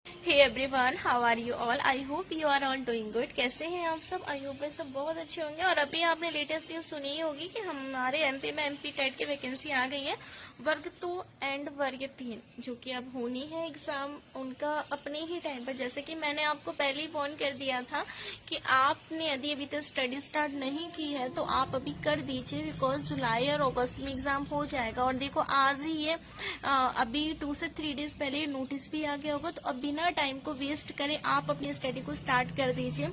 Hey everyone, how are you all? I hope you are all doing good. कैसे हैं आप सब? I hope सब बहुत अच्छे होंगे। और अभी आपने लेटेस्ट न्यूज सुनी ही होगी कि हमारे एमपी में एमपी टेट की वैकेंसी आ गई है, वर्ग 2 एंड वर्ग 3, जो कि अब होनी है एग्जाम उनका अपने ही टाइम पर। जैसे कि मैंने आपको पहले ही वार्न कर दिया था कि आपने यदि अभी तक स्टडी स्टार्ट नहीं की है तो आप अभी कर दीजिए, बिकॉज जुलाई और अगस्त में एग्जाम हो जाएगा। और देखो आज ही ये अभी 2 से 3 डेज पहले नोटिस भी आ गया होगा, तो अब बिना टाइम को वेस्ट करें आप अपनी स्टडी को स्टार्ट कर दीजिए।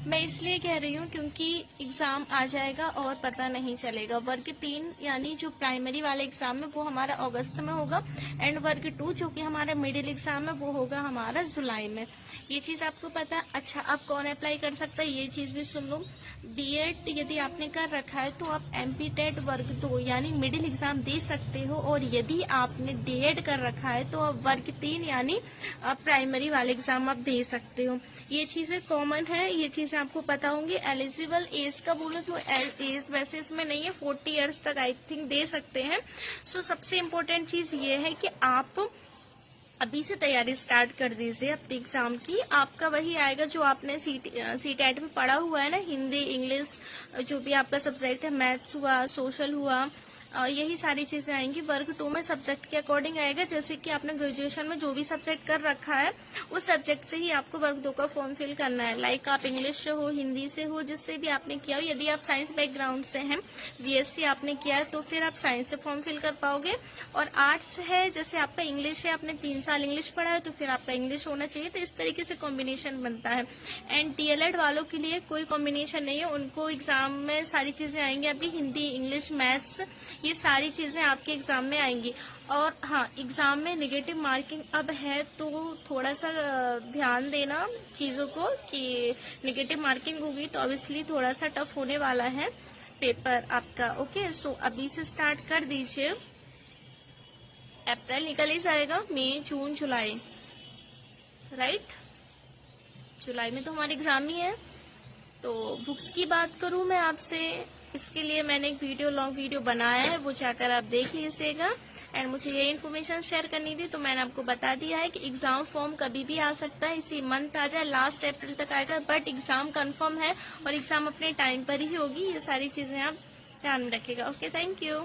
मैं इसलिए कह रही हूँ क्योंकि एग्जाम आ जाएगा और पता नहीं चलेगा। वर्ग 3 यानी जो प्राइमरी वाला एग्जाम है वो हमारा अगस्त में होगा, एंड वर्ग 2 जो कि हमारा मिडिल एग्जाम है वो होगा हमारा जुलाई में। ये चीज आपको पता है? अच्छा, आप कौन अप्लाई कर सकता है ये चीज भी सुन लो। बीएड यदि आपने कर रखा है तो आप एमपी टेट वर्ग 2 यानी मिडिल एग्जाम दे सकते हो, और यदि आपने डीएड कर रखा है तो आप वर्ग 3 यानी प्राइमरी वाले एग्जाम आप दे सकते हो। ये चीजें कॉमन है, ये चीजें आपको पता होंगी। एलिजिबल एज का बोलो तो एज वैसे इसमें नहीं है, 40 ईयर्स तक आई थिंक दे सकते हैं। सो सबसे इम्पोर्टेंट चीज ये है कि आप अभी से तैयारी स्टार्ट कर दीजिए अपने एग्जाम की। आपका वही आएगा जो आपने सीटेट में पढ़ा हुआ है ना, हिंदी इंग्लिश जो भी आपका सब्जेक्ट है, मैथ्स हुआ, सोशल हुआ, यही सारी चीजें आएंगी। वर्ग 2 में सब्जेक्ट के अकॉर्डिंग आएगा, जैसे कि आपने ग्रेजुएशन में जो भी सब्जेक्ट कर रखा है उस सब्जेक्ट से ही आपको वर्ग 2 का फॉर्म फिल करना है। लाइक आप इंग्लिश से हो, हिंदी से हो, जिससे भी आपने किया हो। यदि आप साइंस बैकग्राउंड से हैं, बीएससी आपने किया है, तो फिर आप साइंस से फॉर्म फिल कर पाओगे। और आर्ट्स है, जैसे आपका इंग्लिश है, आपने 3 साल इंग्लिश पढ़ा है, तो फिर आपका इंग्लिश होना चाहिए। तो इस तरीके से कॉम्बिनेशन बनता है। एंड डीएलएड वालों के लिए कोई कॉम्बिनेशन नहीं है, उनको एग्जाम में सारी चीजें आएंगी। अभी हिंदी, इंग्लिश, मैथ्स, ये सारी चीजें आपके एग्जाम में आएंगी। और हाँ, एग्जाम में नेगेटिव मार्किंग अब है, तो थोड़ा सा ध्यान देना चीजों को कि नेगेटिव मार्किंग होगी तो ऑब्वियसली थोड़ा सा टफ होने वाला है पेपर आपका। ओके, सो अभी से स्टार्ट कर दीजिए। अप्रैल निकल ही जाएगा, मई, जून, जुलाई, राइट? जुलाई में तो हमारे एग्जाम ही है। तो बुक्स की बात करूं मैं आपसे, इसके लिए मैंने एक लॉन्ग वीडियो बनाया है, वो जाकर आप देख लीजिएगा। एंड मुझे ये इन्फॉर्मेशन शेयर करनी थी, तो मैंने आपको बता दिया है कि एग्जाम फॉर्म कभी भी आ सकता है, इसी मंथ आ जाए, लास्ट अप्रैल तक आएगा, बट एग्जाम कंफर्म है और एग्जाम अपने टाइम पर ही होगी। ये सारी चीजें आप ध्यान में रखिएगा। Okay, thank you.